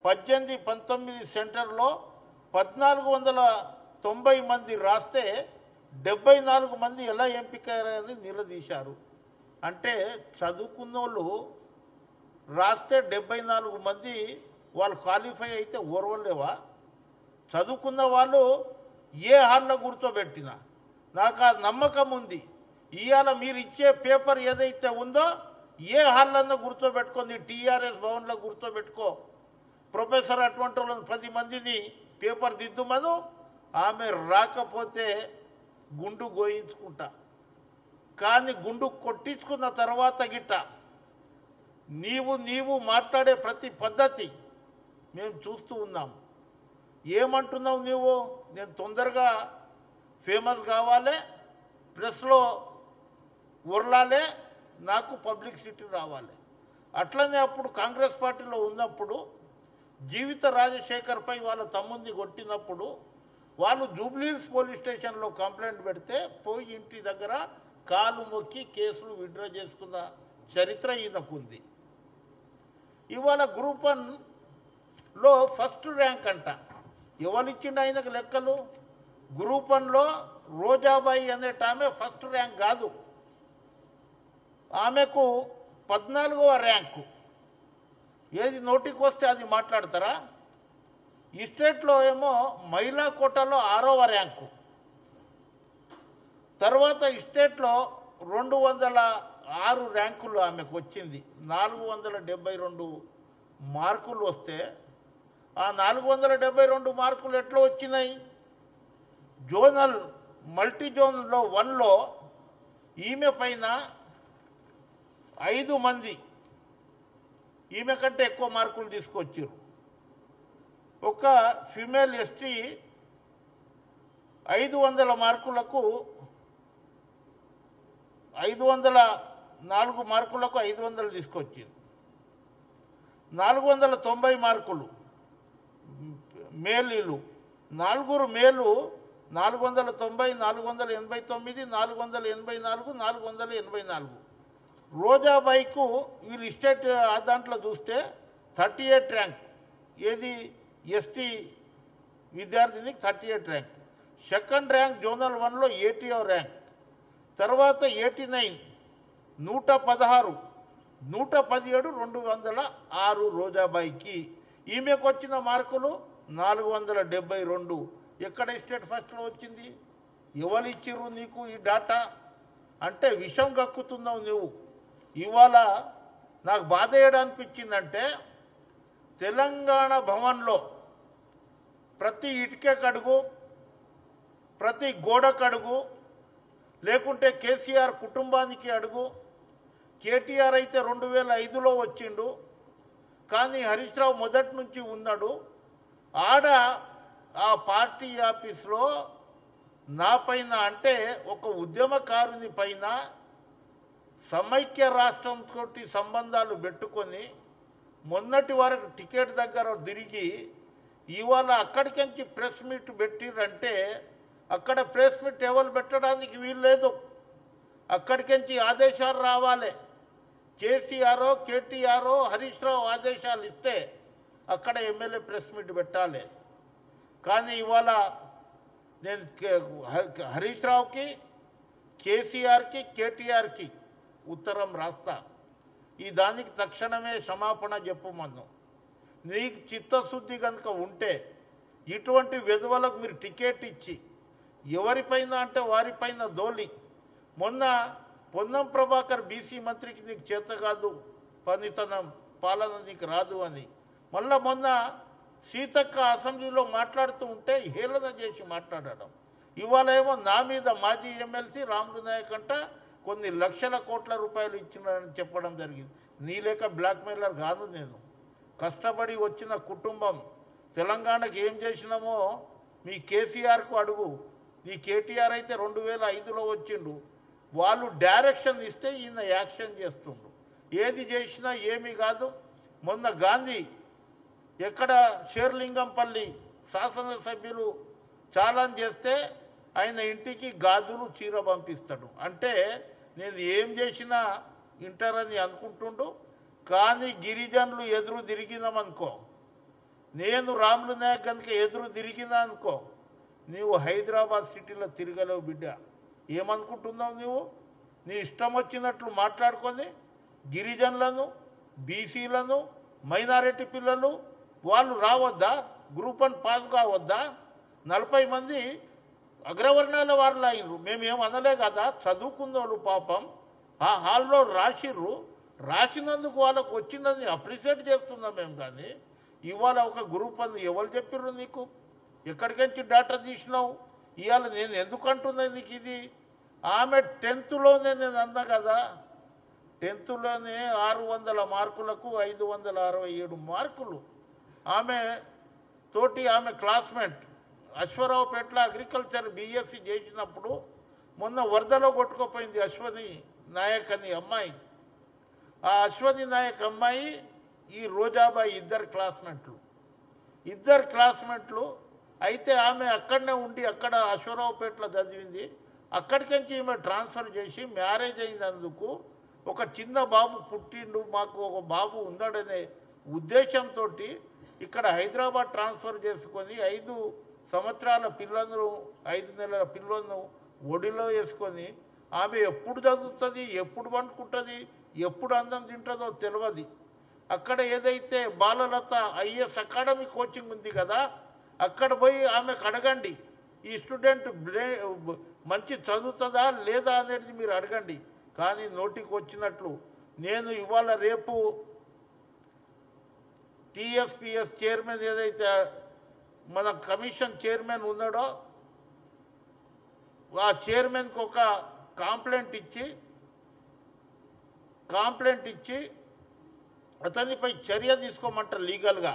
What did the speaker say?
18, 19 సెంటర్లో 1490 మంది రాస్తే 74 మంది ఎలా ఎంపికయ్యారని నిలదీశారు. అంటే చదువుకున్న వాళ్ళు రాస్తే 74 మంది వాళ్ళు క్వాలిఫై అయితే ఓర్వలేవా? చదువుకున్న వాళ్ళు ఏ హాల్లో కూర్చోబెట్టినా నాకు ఆ నమ్మకం ఉంది. ఇవాళ మీరు ఇచ్చే పేపర్ ఏదైతే ఉందో ఏ హాల్లో కూర్చోబెట్టుకుంది, టీఆర్ఎస్ భవన్లో కూర్చోబెట్టుకో. ప్రొఫెసర్ అటువంటి వాళ్ళని 10 మందిని పేపర్ దిద్దుమను. ఆమె రాకపోతే గుండు గోయించుకుంటా. కానీ గుండు కొట్టించుకున్న తర్వాత గిట్ట నీవు మాట్లాడే ప్రతి పద్ధతి మేము చూస్తూ ఉన్నాం. ఏమంటున్నావు నీవు? నేను తొందరగా ఫేమస్ కావాలి, ప్రెస్లో ఉరలాలే, నాకు పబ్లిసిటీ రావాలి. అట్లనే అప్పుడు కాంగ్రెస్ పార్టీలో ఉన్నప్పుడు జీవిత రాజశేఖర్పై వాళ్ళ తమ్ముడిని కొట్టినప్పుడు వాళ్ళు జూబ్లీహిల్స్ పోలీస్ స్టేషన్లో కంప్లైంట్ పెడితే పోయి ఇంటి దగ్గర కాలు మొక్కి కేసులు విత్డ్రా చేసుకున్న చరిత్ర ఈయనకుంది. ఇవాళ గ్రూప్ 1లో ఫస్ట్ ర్యాంక్ అంట. ఎవరిచ్చిండు ఆయనకు లెక్కలు? గ్రూప్ 1లో రోజాబాయి అనేట ఆమె ఫస్ట్ ర్యాంక్ కాదు, ఆమెకు 14వ ర్యాంకు. ఏది నోటికి వస్తే అది మాట్లాడతారా? ఈ స్టేట్లో ఏమో మహిళా కోటాలో 6వ ర్యాంకు. తర్వాత ఈ స్టేట్లో 206 ర్యాంకులు ఆమెకు వచ్చింది. 472 మార్కులు వస్తే ఆ 472 మార్కులు ఎట్లా వచ్చినాయి? జోనల్ మల్టీ జోన్లో 1లో ఈమె పైన 5 మంది ఈమె కంటే ఎక్కువ మార్కులు తీసుకొచ్చారు. ఒక ఫిమేల్ ఎస్టీ 500 మార్కులకు 504 మార్కులకు 500 తీసుకొచ్చింది. 490 మార్కులు మేలీలు, 4 మేలు 490, 489, 484, 484. రోజాబాయికు వీళ్ళు స్టేట్ దాంట్లో చూస్తే 38 ర్యాంక్. ఏది ఎస్టీ విద్యార్థినికి 38 ర్యాంక్. సెకండ్ ర్యాంక్ జోనల్ 1లో 80వ ర్యాంక్. తర్వాత 89, 116, 117, 206 రోజాబాయికి. ఈమెకు వచ్చిన మార్కులు 472. ఎక్కడ స్టేట్ ఫస్ట్లో వచ్చింది? ఎవరు ఇచ్చిర్రు నీకు ఈ డాటా? అంటే విషం కక్కుతున్నావు నువ్వు. ఇవాళ నాకు బాధ ఏడనిపించిందంటే తెలంగాణ భవన్లో ప్రతి ఇటుక కడుగు, ప్రతి గోడ కడుగు, లేకుంటే కేసీఆర్ కుటుంబానికి అడుగు. కేటీఆర్ అయితే 2005లో వచ్చిండు, కానీ హరీష్ రావు మొదటి నుంచి ఉన్నాడు. ఆడ ఆ పార్టీ ఆఫీస్లో నా పైన, అంటే ఒక ఉద్యమకారుని పైన సమైక్య రాష్ట్రంతో సంబంధాలు పెట్టుకొని మొన్నటి వరకు టికెట్ దగ్గర తిరిగి ఇవాళ అక్కడికించి ప్రెస్ మీట్ పెట్టిరంటే అక్కడ ప్రెస్ మీట్ ఎవరు పెట్టడానికి వీలు లేదు. అక్కడికించి ఆదేశాలు రావాలి. కేసీఆరో కేటీఆరో హరీష్ రావు ఆదేశాలు ఇస్తే అక్కడ ఎమ్మెల్యే ప్రెస్ మీట్ పెట్టాలి. కానీ ఇవాళ నేను హరీష్ రావుకి, కేసీఆర్కి, కేటీఆర్కి ఉత్తరం రాస్తా. ఈ దానికి తక్షణమే క్షమాపణ చెప్పమను. నీకు చిత్తశుద్ధి కనుక ఉంటే ఇటువంటి విధవలకు మీరు టికెట్ ఇచ్చి ఎవరిపైన అంటే వారిపైన దోలి. మొన్న పొన్నం ప్రభాకర్ బీసీ మంత్రికి నీకు చేత కాదు, పనితనం పాలన నీకు రాదు అని, మళ్ళా మొన్న సీతక్క అసెంబ్లీలో మాట్లాడుతూ ఉంటే హేళన చేసి మాట్లాడడం. ఇవాళ ఏమో నా మీద మాజీ ఎమ్మెల్సీ రాముడు నాయక్ అంట కొన్ని లక్షల కోట్ల రూపాయలు ఇచ్చినారని చెప్పడం జరిగింది. నీ లేక బ్లాక్మెయిలర్ కాదు నేను. కష్టపడి వచ్చిన కుటుంబం. తెలంగాణకు ఏం చేసినామో మీ కేసీఆర్కు అడుగు. నీ కేటీఆర్ అయితే 2005లో వచ్చిండు. వాళ్ళు డైరెక్షన్ ఇస్తే ఈయన యాక్షన్ చేస్తుండు. ఏది చేసినా ఏమీ కాదు. మొన్న గాంధీ ఎక్కడ షేర్లింగంపల్లి శాసనసభ్యులు ఛాలెంజ్ చేస్తే ఆయన ఇంటికి గాజులు చీర పంపిస్తాడు. అంటే నేను ఏం చేసినా ఇంటారని అనుకుంటుండు. కానీ గిరిజనులు ఎదురు తిరిగినామనుకో నేను రాములు నాయక్ కనుక ఎదురు తిరిగినా అనుకో, నీవు హైదరాబాద్ సిటీలో తిరగలేవు బిడ్డ. ఏమనుకుంటున్నావు నువ్వు? నీ ఇష్టం వచ్చినట్లు మాట్లాడుకొని గిరిజనులను, బీసీలను, మైనారిటీ పిల్లలు వాళ్ళు రావద్దా? Group 1 pass కావద్దా? 40 మంది అగ్రవర్ణాల వారు అయినరు. మేమేం అనలే కదా, చదువుకున్న వాళ్ళు పాపం ఆ హాల్లో రాసిర్రు. రాసినందుకు వాళ్ళకు వచ్చిందని అప్రిషియేట్ చేస్తున్నాం మేము. కానీ ఇవాళ ఒక గ్రూప్ 1 ఎవరు చెప్పిర్రు నీకు? ఎక్కడికించి డేటా తీసినావు? ఇవాళ నేను ఎందుకు అంటున్నాను నీకు ఇది? ఆమె 10థ్లోనే నేను అన్నా కదా, 10థ్లోనే 600 మార్కులకు 567 మార్కులు. ఆమె తోటి ఆమె క్లాస్మేట్ అశ్వరావుపేటలో అగ్రికల్చర్ బీఎస్సీ చేసినప్పుడు మొన్న వరదలో కొట్టుకుపోయింది అశ్వని నాయక్ అని అమ్మాయి. ఆ అశ్వని నాయక్ అమ్మాయి ఈ రోజాబాయి ఇద్దరు క్లాస్మేట్లు అయితే ఆమె అక్కడనే ఉండి అక్కడ అశ్వరావుపేటలో చదివింది. అక్కడికించి ఈమె ట్రాన్స్ఫర్ చేసి మ్యారేజ్ అయినందుకు ఒక చిన్న బాబు పుట్టిండు, మాకు ఒక బాబు ఉన్నాడనే ఉద్దేశంతో ఇక్కడ హైదరాబాద్ ట్రాన్స్ఫర్ చేసుకొని 5 సంవత్సరాల పిల్లలను 5 నెలల పిల్లలను ఒడిలో వేసుకొని ఆమె ఎప్పుడు చదువుతుంది, ఎప్పుడు వండుకుంటుంది, ఎప్పుడు అన్నం తింటుందో తెలియదు. అక్కడ ఏదైతే బాలలత ఐఎస్ అకాడమీ కోచింగ్ ఉంది కదా, అక్కడ పోయి ఆమెకు అడగండి ఈ స్టూడెంట్ మంచి చదువుతుందా లేదా అనేది మీరు అడగండి. కానీ నోటికి వచ్చినట్లు నేను ఇవాళ రేపు టీఎస్పీఎస్ చైర్మన్ ఏదైతే మన కమిషన్ చైర్మన్ ఉన్నాడో ఆ చైర్మన్కి ఒక కంప్లైంట్ ఇచ్చి అతనిపై చర్య తీసుకోమంటారు లీగల్గా.